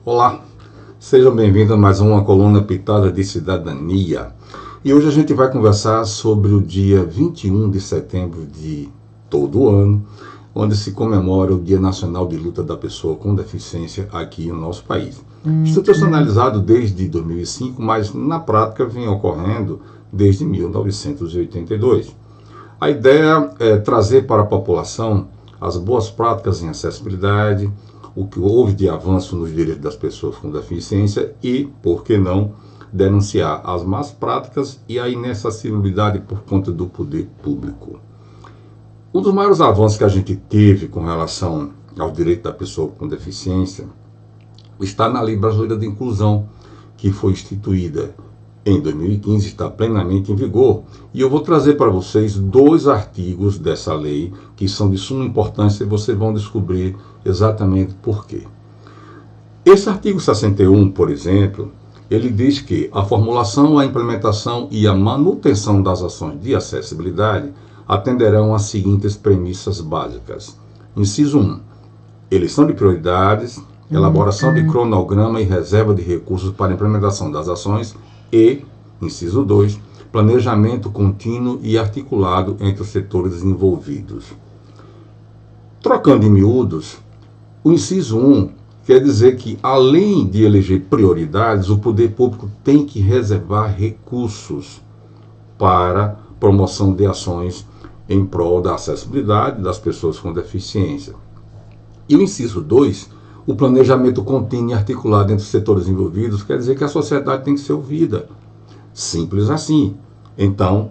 Olá, sejam bem-vindos a mais uma coluna pitada de cidadania. E hoje a gente vai conversar sobre o dia 21 de setembro de todo ano, onde se comemora o Dia Nacional de Luta da Pessoa com Deficiência aqui no nosso país. Institucionalizado desde 2005, mas na prática vem ocorrendo desde 1982. A ideia é trazer para a população as boas práticas em acessibilidade, o que houve de avanço nos direitos das pessoas com deficiência e, por que não, denunciar as más práticas e a inacessibilidade por conta do poder público. Um dos maiores avanços que a gente teve com relação ao direito da pessoa com deficiência está na Lei Brasileira de Inclusão, que foi instituída em 2015, está plenamente em vigor. E eu vou trazer para vocês dois artigos dessa lei que são de suma importância e vocês vão descobrir exatamente por quê. Esse artigo 61, por exemplo, ele diz que a formulação, a implementação e a manutenção das ações de acessibilidade atenderão às seguintes premissas básicas. Inciso 1. Eleição de prioridades, elaboração de cronograma e reserva de recursos para a implementação das ações e, inciso 2, planejamento contínuo e articulado entre os setores envolvidos. Trocando em miúdos, o inciso 1 quer dizer que, além de eleger prioridades, o poder público tem que reservar recursos para promoção de ações em prol da acessibilidade das pessoas com deficiência. E o inciso 2, o planejamento contínuo e articulado entre os setores envolvidos, quer dizer que a sociedade tem que ser ouvida. Simples assim. Então,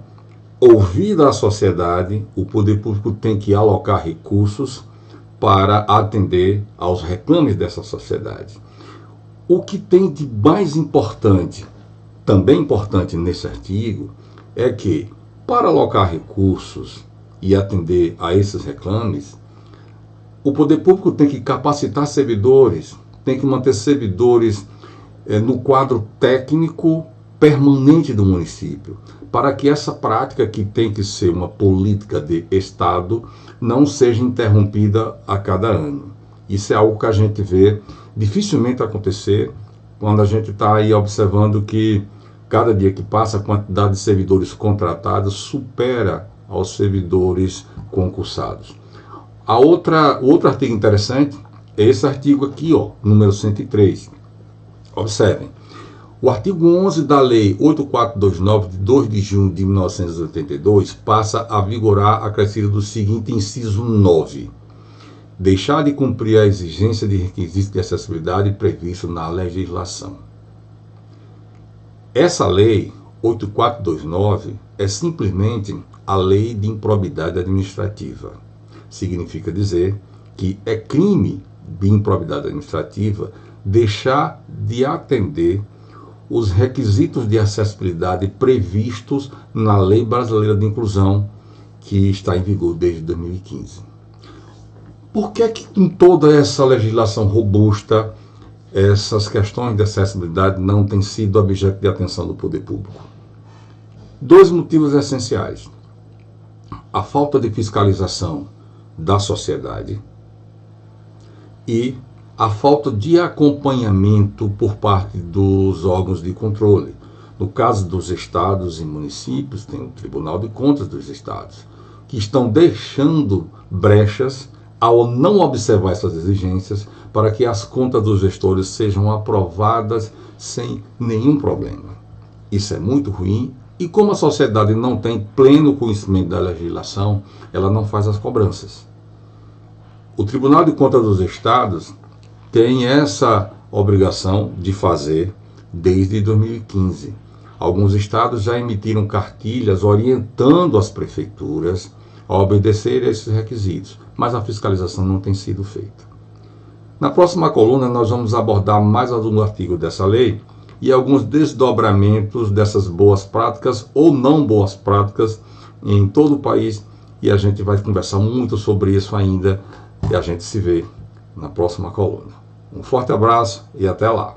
ouvida a sociedade, o poder público tem que alocar recursos para atender aos reclames dessa sociedade. O que tem de mais importante, também importante nesse artigo, é que, para alocar recursos e atender a esses reclames, o poder público tem que capacitar servidores, tem que manter servidores no quadro técnico permanente do município, para que essa prática, que tem que ser uma política de Estado, não seja interrompida a cada ano. Isso é algo que a gente vê dificilmente acontecer quando a gente está aí observando que cada dia que passa a quantidade de servidores contratados supera aos servidores concursados. O outro artigo interessante é esse artigo aqui, número 103. Observem, o artigo 11 da Lei 8429, de 2 de junho de 1982, passa a vigorar acrescido do seguinte inciso 9. Deixar de cumprir a exigência de requisitos de acessibilidade previsto na legislação. Essa Lei 8429 é simplesmente a Lei de Improbidade Administrativa. Significa dizer que é crime de improbidade administrativa deixar de atender os requisitos de acessibilidade previstos na Lei Brasileira de Inclusão, que está em vigor desde 2015. Por que com toda essa legislação robusta, essas questões de acessibilidade não têm sido objeto de atenção do poder público? Dois motivos essenciais. A falta de fiscalização da sociedade e a falta de acompanhamento por parte dos órgãos de controle. No caso dos estados e municípios, tem o Tribunal de Contas dos Estados, que estão deixando brechas ao não observar essas exigências para que as contas dos gestores sejam aprovadas sem nenhum problema. Isso é muito ruim. E como a sociedade não tem pleno conhecimento da legislação, ela não faz as cobranças. O Tribunal de Contas dos Estados tem essa obrigação de fazer desde 2015. Alguns estados já emitiram cartilhas orientando as prefeituras a obedecer a esses requisitos, mas a fiscalização não tem sido feita. Na próxima coluna nós vamos abordar mais algum artigo dessa lei e alguns desdobramentos dessas boas práticas ou não boas práticas em todo o país, e a gente vai conversar muito sobre isso ainda, e a gente se vê na próxima coluna. Um forte abraço e até lá!